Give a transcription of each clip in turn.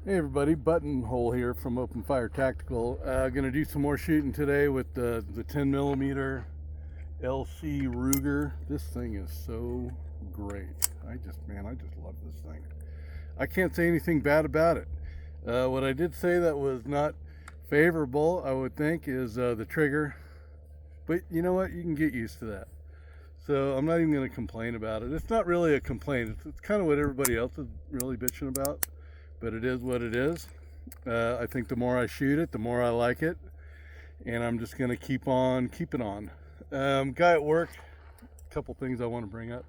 Hey everybody, Buttonhole here from Open Fire Tactical. Gonna do some more shooting today with the 10 millimeter LC Ruger. This thing is so great. I just love this thing. I can't say anything bad about it. What I did say that was not favorable, I would think, is the trigger. But you know what? You can get used to that. So I'm not even gonna complain about it. It's not really a complaint. It's kind of what everybody else is really bitching about. But it is what it is. I think the more I shoot it, the more I like it, and I'm just going to keep on keeping on. Guy at work, a couple things I want to bring up.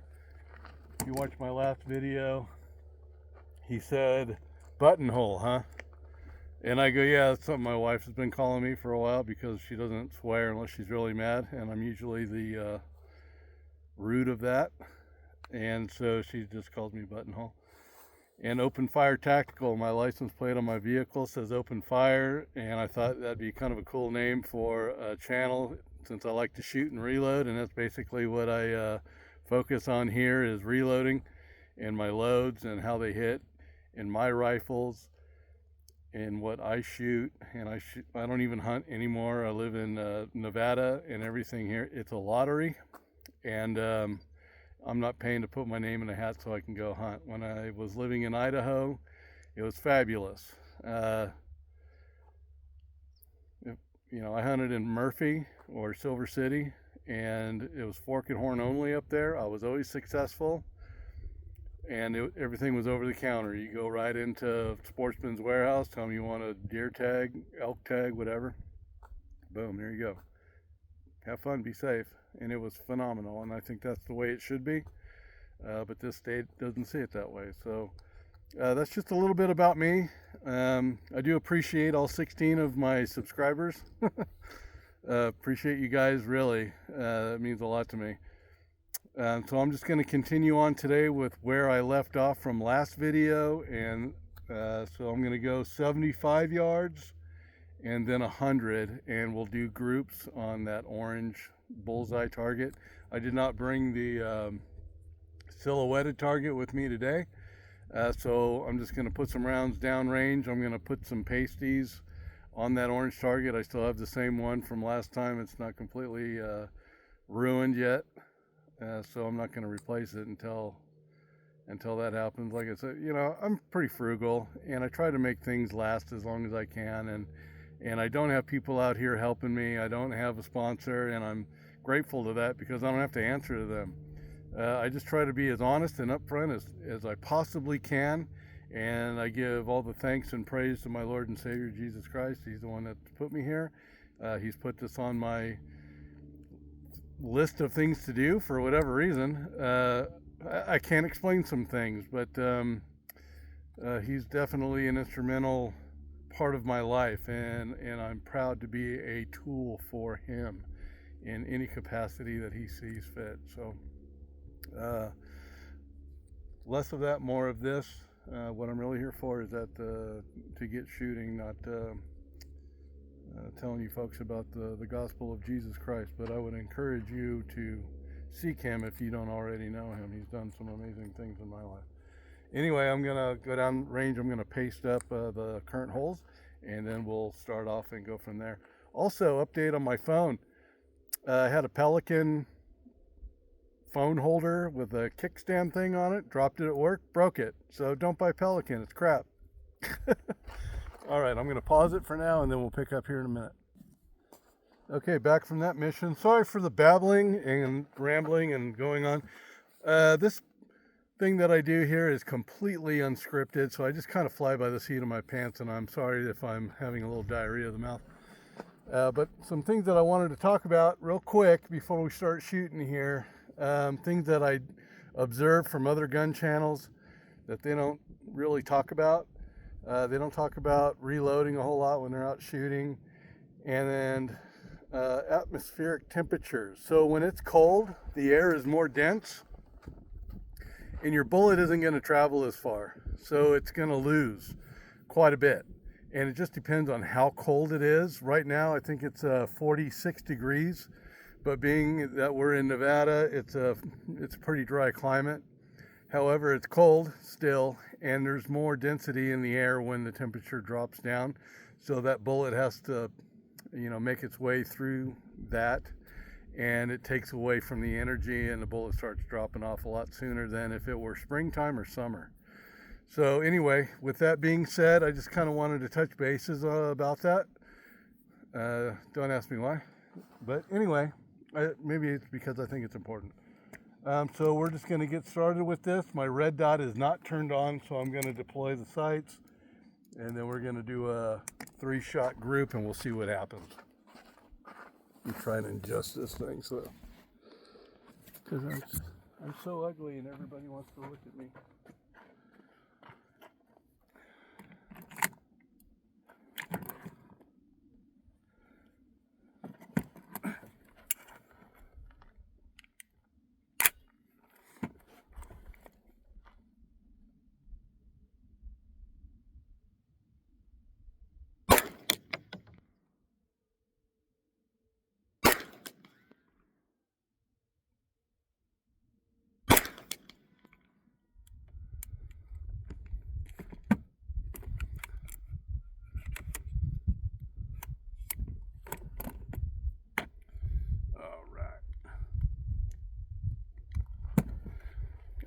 If you watched my last video, he said, "Buttonhole, huh?" And I go, "Yeah, that's something my wife has been calling me for a while because she doesn't swear unless she's really mad, and I'm usually the root of that, and so she just calls me Buttonhole." And Open Fire Tactical, my license plate on my vehicle says Open Fire, and I thought that'd be kind of a cool name for a channel since I like to shoot and reload, and that's basically what I focus on here is reloading and my loads and how they hit and my rifles and what I shoot. And I don't even hunt anymore. I live in Nevada, and everything here, it's a lottery, and I'm not paying to put my name in a hat so I can go hunt. When I was living in Idaho, it was fabulous. I hunted in Murphy or Silver City, and it was fork and horn only up there. I was always successful, and everything was over the counter. You go right into Sportsman's Warehouse, tell them you want a deer tag, elk tag, whatever. Boom, there you go. Have fun, be safe. And it was phenomenal, and I think that's the way it should be, but this state doesn't see it that way. So that's just a little bit about me. I do appreciate all 16 of my subscribers. Appreciate you guys, really. It means a lot to me. So I'm just going to continue on today with where I left off from last video, and so I'm going to go 75 yards and then 100, and we'll do groups on that orange bullseye target. I did not bring the silhouetted target with me today, so I'm just going to put some rounds downrange. I'm going to put some pasties on that orange target. I still have the same one from last time. It's not completely ruined yet, so I'm not going to replace it until that happens. Like I said, I'm pretty frugal, and I try to make things last as long as I can, and I don't have people out here helping me. I don't have a sponsor, and I'm grateful to that because I don't have to answer to them. I just try to be as honest and upfront as I possibly can, and I give all the thanks and praise to my Lord and Savior, Jesus Christ. He's the one that put me here. He's put this on my list of things to do for whatever reason. I can't explain some things, but he's definitely an instrumental part of my life, and I'm proud to be a tool for him in any capacity that he sees fit. So less of that, more of this. What I'm really here for is that to get shooting, not telling you folks about the gospel of Jesus Christ, but I would encourage you to seek him if you don't already know him. He's done some amazing things in my life. Anyway, I'm going to go down range. I'm going to paste up the current holes, and then we'll start off and go from there. Also, update on my phone. I had a Pelican phone holder with a kickstand thing on it. Dropped it at work, broke it. So don't buy Pelican. It's crap. All right, I'm going to pause it for now, and then we'll pick up here in a minute. Okay, back from that mission. Sorry for the babbling and rambling and going on. This thing that I do here is completely unscripted, so I just kind of fly by the seat of my pants, and I'm sorry if I'm having a little diarrhea of the mouth. But some things that I wanted to talk about real quick before we start shooting here. Things that I observed from other gun channels that they don't really talk about. They don't talk about reloading a whole lot when they're out shooting. And then atmospheric temperatures. So when it's cold, the air is more dense, and your bullet isn't going to travel as far, so it's going to lose quite a bit. And it just depends on how cold it is. Right now, I think it's 46 degrees, but being that we're in Nevada, it's a pretty dry climate. However, it's cold still, and there's more density in the air when the temperature drops down. So that bullet has to, make its way through that, and it takes away from the energy, and the bullet starts dropping off a lot sooner than if it were springtime or summer. So anyway, with that being said, I just kind of wanted to touch bases about that. Don't ask me why, but anyway, maybe it's because I think it's important. So we're just going to get started with this. My red dot is not turned on, so I'm going to deploy the sights, and then we're going to do a 3-shot group, and we'll see what happens. I'm trying to adjust this thing because I'm so ugly and everybody wants to look at me.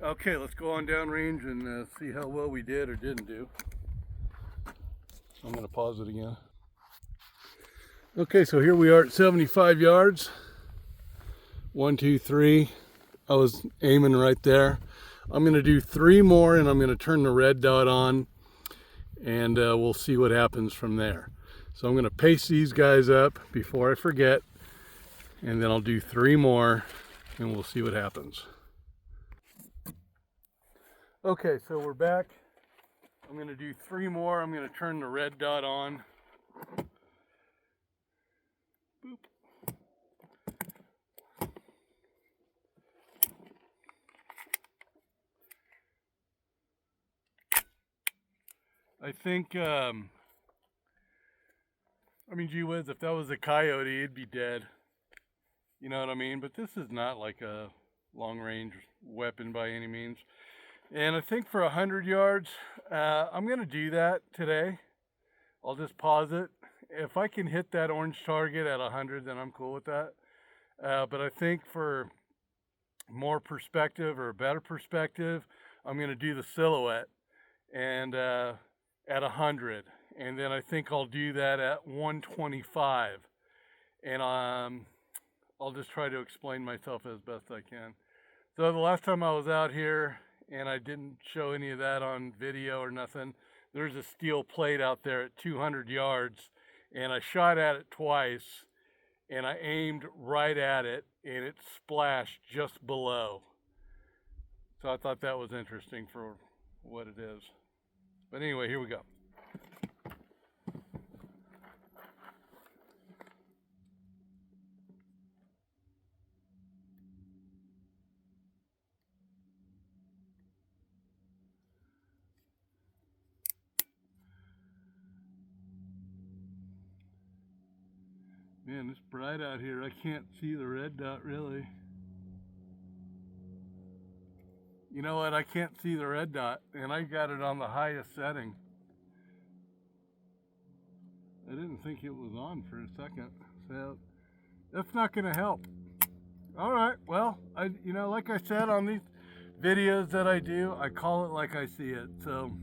Okay, let's go on downrange and see how well we did or didn't do. I'm going to pause it again. Okay, so here we are at 75 yards. 1, 2, 3. I was aiming right there. I'm going to do 3 more, and I'm going to turn the red dot on, and we'll see what happens from there. So I'm going to pace these guys up before I forget, and then I'll do 3 more, and we'll see what happens. Okay, so we're back. I'm going to do 3 more. I'm going to turn the red dot on. Boop. I think, gee whiz, if that was a coyote, it'd be dead. You know what I mean? But this is not like a long-range weapon by any means. And I think for 100 yards, I'm going to do that today. I'll just pause it. If I can hit that orange target at 100, then I'm cool with that. But I think for more perspective or a better perspective, I'm going to do the silhouette and at 100. And then I think I'll do that at 125. And I'll just try to explain myself as best I can. So the last time I was out here, and I didn't show any of that on video or nothing, there's a steel plate out there at 200 yards, and I shot at it twice, and I aimed right at it, and it splashed just below. So I thought that was interesting for what it is. But anyway, here we go. Man, it's bright out here. I can't see the red dot really. You know what? I can't see the red dot, and I got it on the highest setting. I didn't think it was on for a second, so that's not going to help. All right, well, like I said on these videos that I do, I call it like I see it. So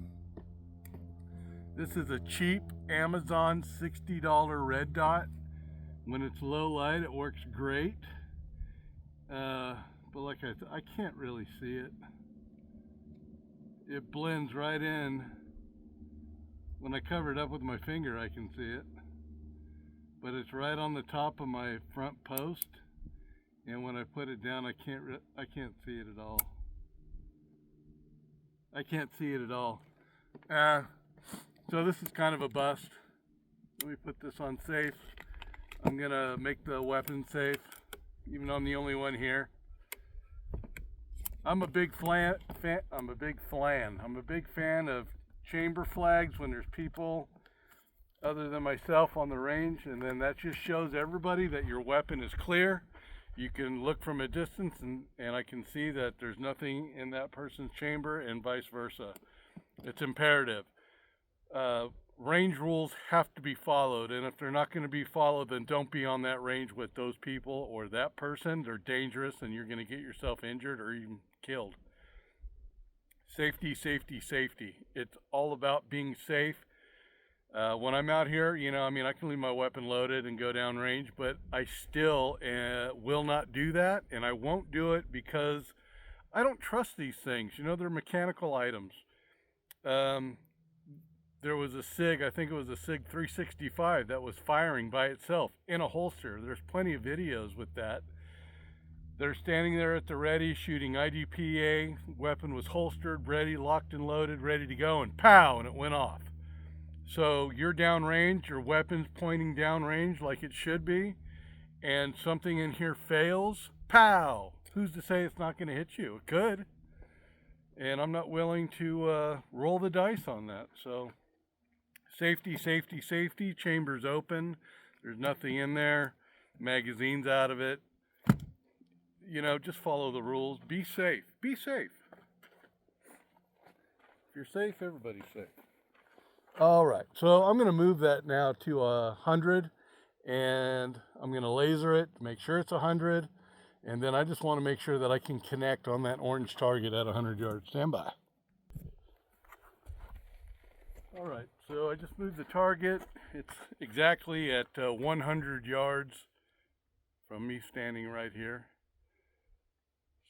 this is a cheap Amazon $60 red dot. When it's low light, it works great. But like I said, I can't really see it. It blends right in. When I cover it up with my finger, I can see it. But it's right on the top of my front post. And when I put it down, I can't see it at all. I can't see it at all. So this is kind of a bust. Let me put this on safe. I'm gonna make the weapon safe, even though I'm the only one here. I'm a big fan of chamber flags when there's people other than myself on the range, and then that just shows everybody that your weapon is clear you can look from a distance and I can see that there's nothing in that person's chamber and vice versa. It's imperative. Range rules have to be followed, and if they're not going to be followed, then don't be on that range with those people or that person. They're dangerous and you're going to get yourself injured or even killed. Safety, safety, safety. It's all about being safe. When I'm out here, you know, I mean, I can leave my weapon loaded and go down range, but I still will not do that, and I won't do it because I don't trust these things. You know, they're mechanical items. There was a SIG, I think it was a SIG 365 that was firing by itself in a holster. There's plenty of videos with that. They're standing there at the ready, shooting IDPA. Weapon was holstered, ready, locked and loaded, ready to go, and pow, and it went off. So you're downrange, your weapon's pointing downrange like it should be, and something in here fails, pow! Who's to say it's not going to hit you? It could. And I'm not willing to roll the dice on that. So safety, safety, safety. Chamber's open. There's nothing in there. Magazine's out of it. You know, just follow the rules. Be safe. Be safe. If you're safe, everybody's safe. All right, so I'm going to move that now to 100, and I'm going to laser it, make sure it's 100, and then I just want to make sure that I can connect on that orange target at 100 yards. Stand by. All right, so I just moved the target. It's exactly at 100 yards from me standing right here.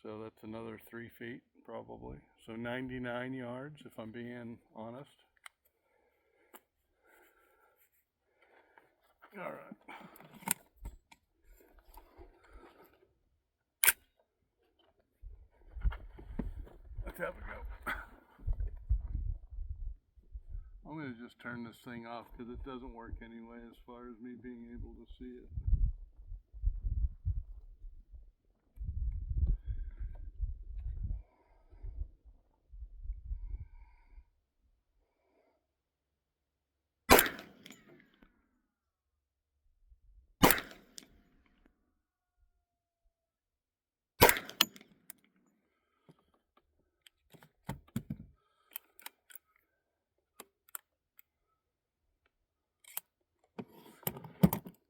So that's another 3 feet probably. So 99 yards if I'm being honest. All right. Let's have a go. I'm going to just turn this thing off because it doesn't work anyway as far as me being able to see it.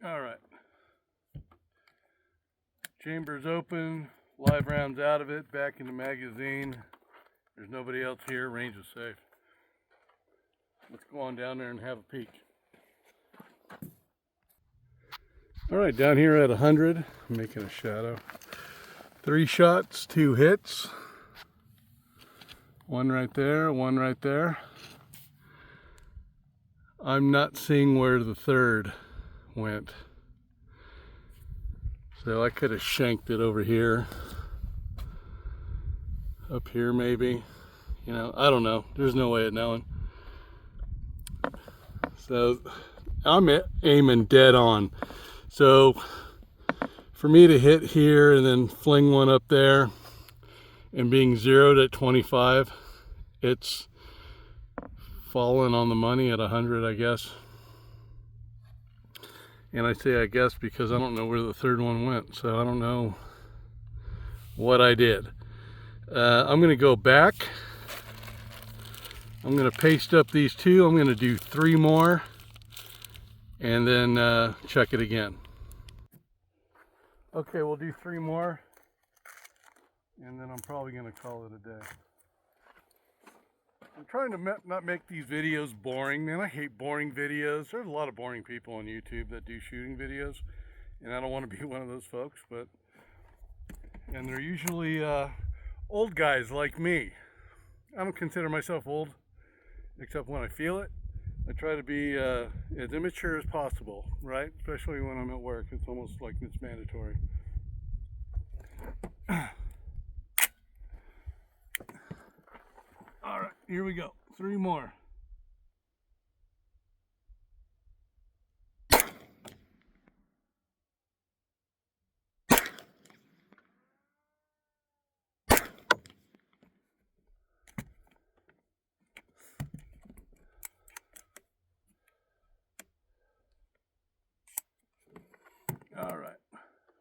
All right. Chamber's open, live rounds out of it, back in the magazine. There's nobody else here, range is safe. Let's go on down there and have a peek. All right, down here at 100, I'm making a shadow. 3 shots, 2 hits. One right there, one right there. I'm not seeing where the third went. So I could have shanked it over here. Up here maybe. You know, I don't know. There's no way of knowing. So I'm aiming dead on. So for me to hit here and then fling one up there and being zeroed at 25, it's fallen on the money at 100, I guess. And I say I guess because I don't know where the third one went, so I don't know what I did. I'm going to go back. I'm going to paste up these 2. I'm going to do 3 more and then check it again. Okay, we'll do 3 more and then I'm probably going to call it a day. I'm trying to not make these videos boring, man. I hate boring videos. There's a lot of boring people on YouTube that do shooting videos, and I don't want to be one of those folks, and they're usually old guys like me. I don't consider myself old, except when I feel it. I try to be as immature as possible, right? Especially when I'm at work. It's almost like it's mandatory. All right, here we go. 3 more. All right.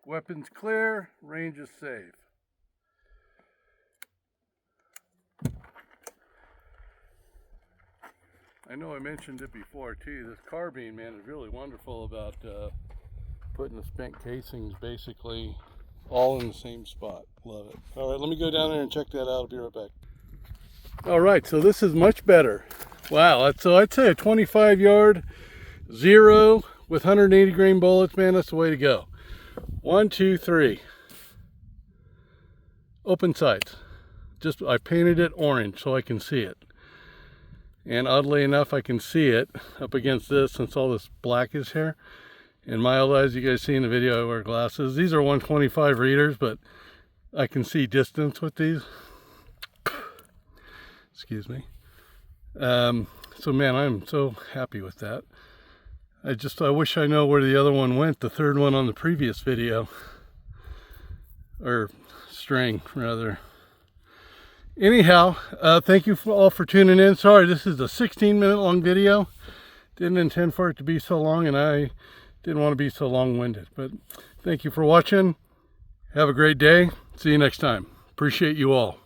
Weapons clear, range is safe. I know I mentioned it before too, this carbine, man, is really wonderful about putting the spent casings basically all in the same spot. Love it. All right, let me go down there and check that out. I'll be right back. All right, so this is much better. Wow, so I'd say a 25 yard zero with 180 grain bullets, man, that's the way to go. 1, 2, 3. Open sights. Just, I painted it orange so I can see it. And oddly enough, I can see it up against this since all this black is here. In my old eyes, you guys see in the video, I wear glasses. These are 125 readers, but I can see distance with these. Excuse me. So man, I'm so happy with that. I wish I know where the other one went, the third one on the previous video. Or string, rather. Anyhow, thank you all for tuning in. Sorry, this is a 16-minute long video. Didn't intend for it to be so long, and I didn't want to be so long-winded. But thank you for watching. Have a great day. See you next time. Appreciate you all.